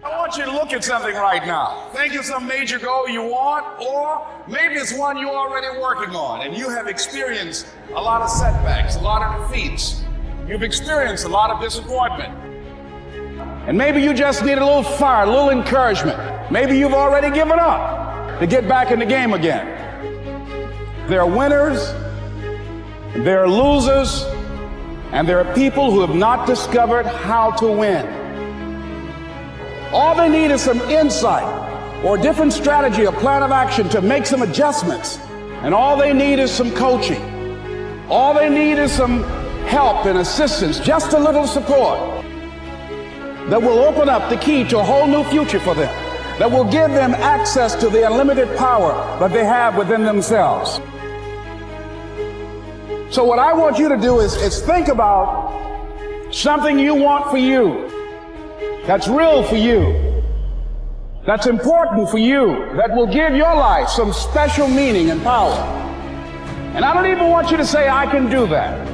I want you to look at something right now. Think of some major goal you want, or maybe it's one you're already working on and you have experienced a lot of setbacks, a lot of defeats. You've experienced a lot of disappointment. And maybe you just need a little fire, a little encouragement. Maybe you've already given up to get back in the game again. There are winners, there are losers, and there are people who have not discovered how to win. All they need is some insight or a different strategy, a plan of action to make some adjustments. And all they need is some coaching. All they need is some help and assistance, just a little support that will open up the key to a whole new future for them, that will give them access to the unlimited power that they have within themselves. So what I want you to do is think about something you want for you, that's real for you, that's important for you, that will give your life some special meaning and power. And I don't even want you to say, I can do that.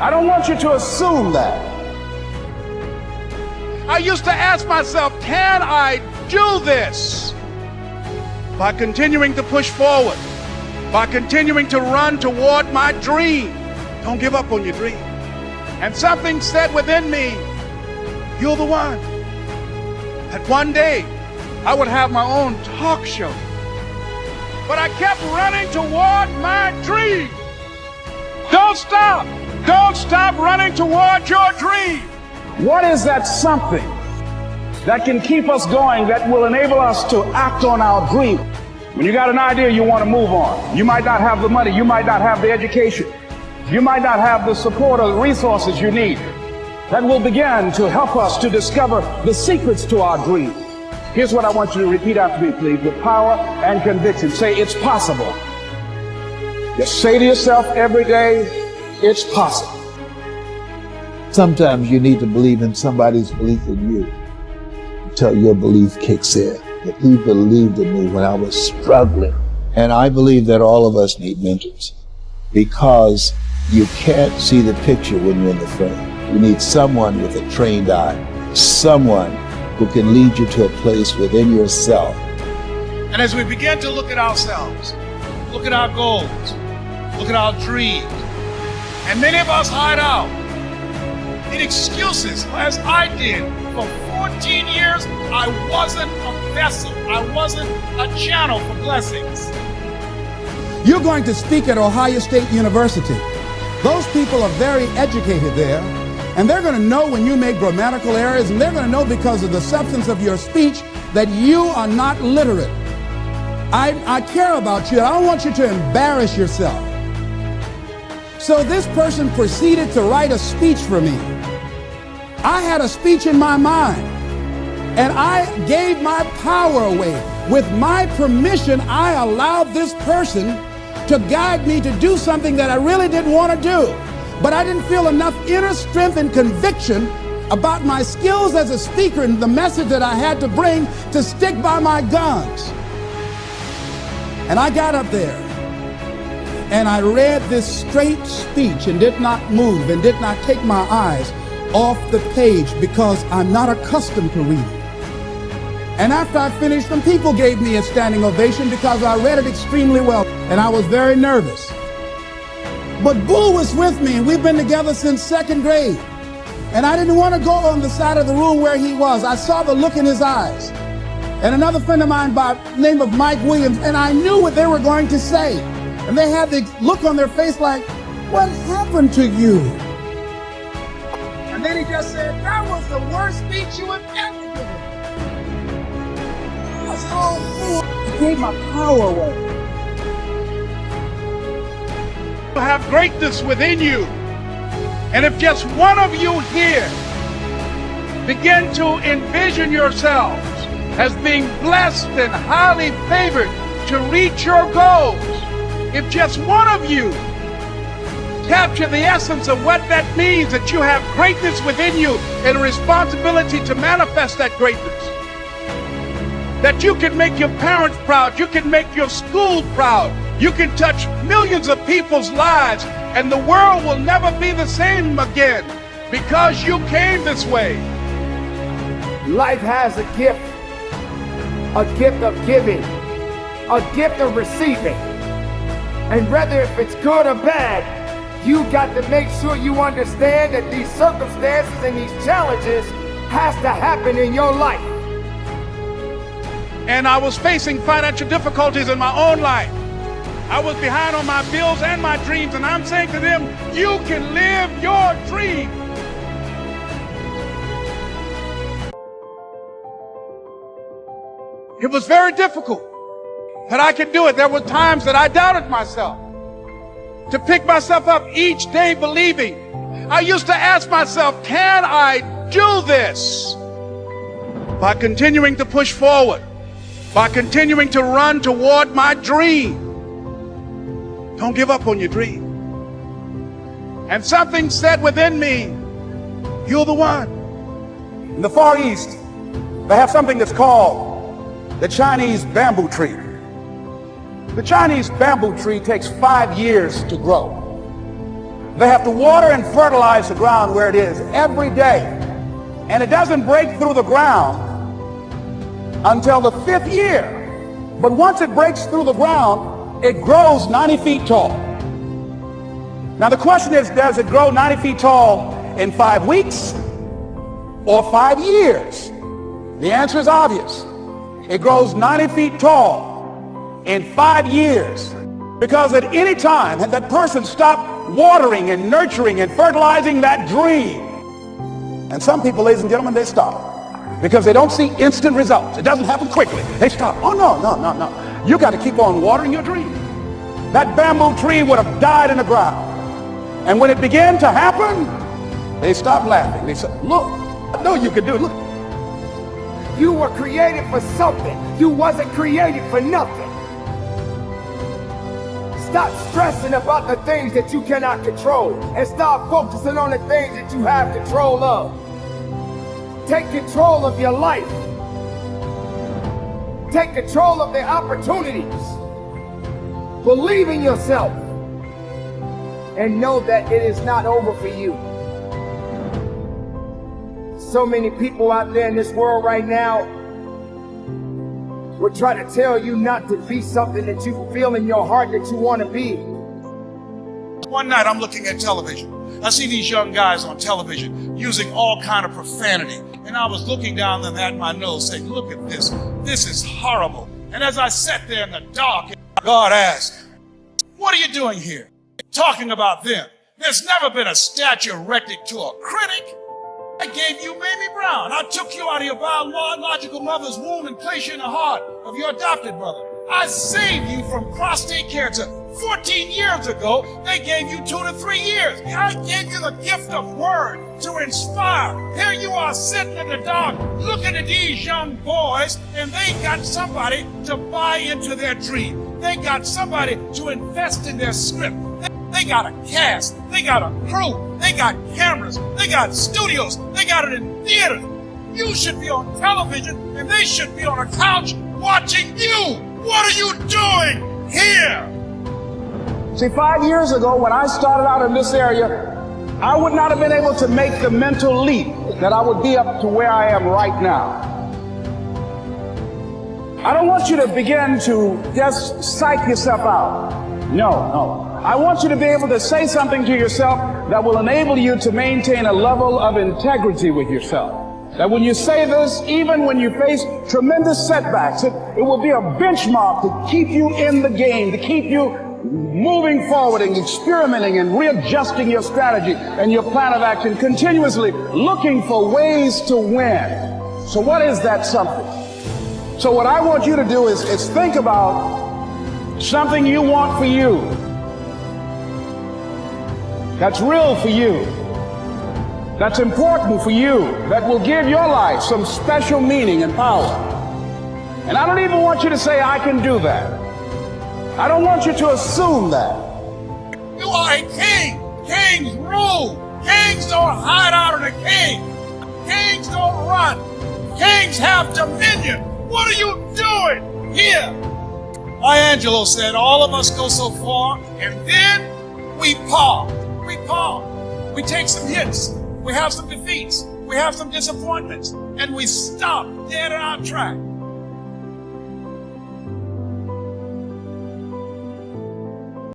I don't want you to assume that. I used to ask myself, can I do this? By continuing to push forward, by continuing to run toward my dream. Don't give up on your dream. And something said within me, you're the one. That one day I would have my own talk show. But I kept running toward my dream. Don't stop. Don't stop running toward your dream. What is that something that can keep us going, that will enable us to act on our dream? When you got an idea you want to move on, you might not have the money, you might not have the education, you might not have the support or the resources you need. That will begin to help us to discover the secrets to our dream. Here's what I want you to repeat after me, please, with power and conviction. Say, it's possible. Just say to yourself every day, it's possible. Sometimes you need to believe in somebody's belief in you until your belief kicks in. That he believed in me when I was struggling. And I believe that all of us need mentors, because you can't see the picture when you're in the frame. You need someone with a trained eye, someone who can lead you to a place within yourself. And as we begin to look at ourselves, look at our goals, look at our dreams, and many of us hide out in excuses, as I did. For 14 years, I wasn't a vessel. I wasn't a channel for blessings. You're going to speak at Ohio State University. Those people are very educated there, and they're going to know when you make grammatical errors, and they're going to know because of the substance of your speech that you are not literate. I care about you. I don't want you to embarrass yourself. So this person proceeded to write a speech for me. I had a speech in my mind, and I gave my power away. With my permission, I allowed this person to guide me to do something that I really didn't want to do. But I didn't feel enough inner strength and conviction about my skills as a speaker and the message that I had to bring to stick by my guns. And I got up there, and I read this straight speech and did not move and did not take my eyes off the page, because I'm not accustomed to reading. And after I finished, some people gave me a standing ovation because I read it extremely well, and I was very nervous. But Boo was with me, and we've been together since second grade. And I didn't want to go on the side of the room where he was. I saw the look in his eyes. And another friend of mine by the name of Mike Williams, and I knew what they were going to say. And they had the look on their face like, what happened to you? And then he just said, that was the worst speech you have ever given. I was so full. I gave my power away. You have greatness within you. And if just one of you here begin to envision yourselves as being blessed and highly favored to reach your goals, if just one of you capture the essence of what that means, that you have greatness within you and a responsibility to manifest that greatness, that you can make your parents proud, you can make your school proud, you can touch millions of people's lives, and the world will never be the same again because you came this way. Life has a gift of giving, a gift of receiving. And whether if it's good or bad, you got to make sure you understand that these circumstances and these challenges has to happen in your life. And I was facing financial difficulties in my own life. I was behind on my bills and my dreams, and I'm saying to them, you can live your dream. It was very difficult, but I could do it. There were times that I doubted myself. To pick myself up each day believing. I used to ask myself, can I do this? By continuing to push forward, by continuing to run toward my dream. Don't give up on your dream. And something said within me, you're the one. In the Far East, they have something that's called the Chinese bamboo tree. The Chinese bamboo tree takes 5 years to grow. They have to water and fertilize the ground where it is every day. And it doesn't break through the ground until the 5th year. But once it breaks through the ground, it grows 90 feet tall. Now the question is, does it grow 90 feet tall in 5 weeks or 5 years? The answer is obvious. It grows 90 feet tall in 5 years, because at any time had that person stopped watering and nurturing and fertilizing that dream. And some people, ladies and gentlemen, they stop because they don't see instant results. It doesn't happen quickly. They stop. Oh, no. You got to keep on watering your dream. That bamboo tree would have died in the ground. And when it began to happen, they stopped laughing. They said, look, I know you can do it. Look. You were created for something. You wasn't created for nothing. Stop stressing about the things that you cannot control and start focusing on the things that you have control of. Take control of your life. Take control of the opportunities. Believe in yourself and know that it is not over for you. So many people out there in this world right now will try to tell you not to be something that you feel in your heart that you want to be. One night I'm looking at television. I see these young guys on television using all kind of profanity. And I was looking down them at my nose saying, look at this. This is horrible. And as I sat there in the dark, God asked, what are you doing here? Talking about them. There's never been a statue erected to a critic. I gave you Mamie Brown. I took you out of your biological mother's womb and placed you in the heart of your adopted brother. I saved you from prostate cancer 14 years ago. They gave you 2 to 3 years. I gave you the gift of word to inspire. Here you are sitting in the dark looking at these young boys, and they got somebody to buy into their dream. They got somebody to invest in their script. They got a cast, they got a crew, they got cameras, they got studios, they got it in theaters. You should be on television and they should be on a couch watching you. What are you doing here? See, 5 years ago when I started out in this area, I would not have been able to make the mental leap that I would be up to where I am right now. I don't want you to begin to just psych yourself out. No. I want you to be able to say something to yourself that will enable you to maintain a level of integrity with yourself. That when you say this, even when you face tremendous setbacks, it will be a benchmark to keep you in the game, to keep you moving forward and experimenting and readjusting your strategy and your plan of action, continuously looking for ways to win. So what is that something? So what I want you to do is think about something you want for you, that's real for you, that's important for you, that will give your life some special meaning and power. And I don't even want you to say, I can do that. I don't want you to assume that. You are a king. Kings rule. Kings don't hide out in a cave. Kings don't run. Kings have dominion. What are you doing here? Maya Angelou said, all of us go so far, and then we pause. We take some hits. We have some defeats. We have some disappointments, and we stop dead in our track.